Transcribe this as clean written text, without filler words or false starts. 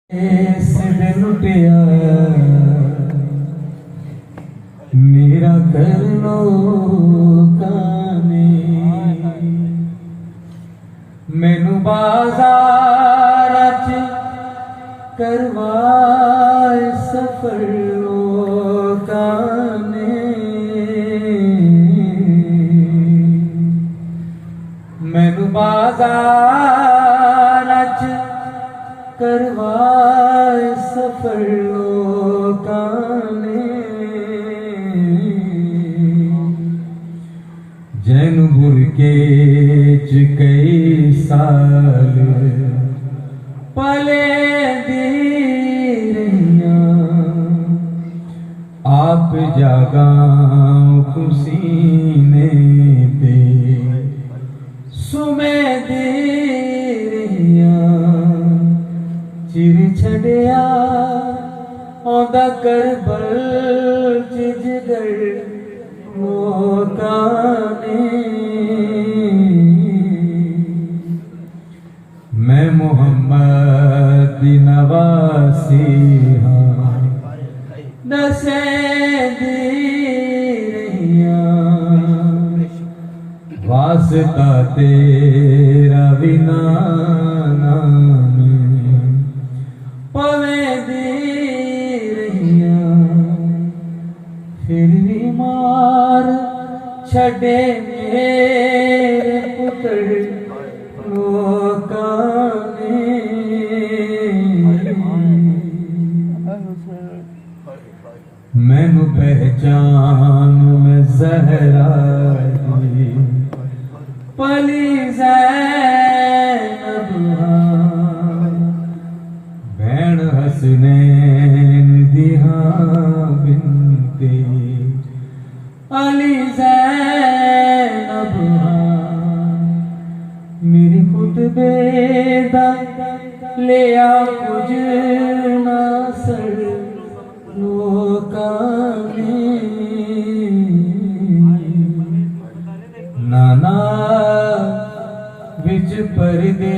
दिन लुटिया मेरा करनो काने मैनू बाजार च करवाए सफर काने मैनू बाजार च करवाए सफर लोकाने जैन बुरके च कई साल पले दी रहियां आप जागा खुसीने ते सुमे दी चिर छड़िया औंदा करबल जिगर लोकाने मैं मोहम्मद दी नवासी हाँ दसे दी रहियां वास्ता तेरा बिना पवे दी रहियां फिर भी मार छड़े मेरे पुत्र लोकाने मैनू पहचान में ज़हरा दी पली ज़ैनब भैन हसनैन दिहा बिनते अली ज़ैनब मेरी खुतबे दा लिया कुछ ना सर लोकाने नाना विच परदे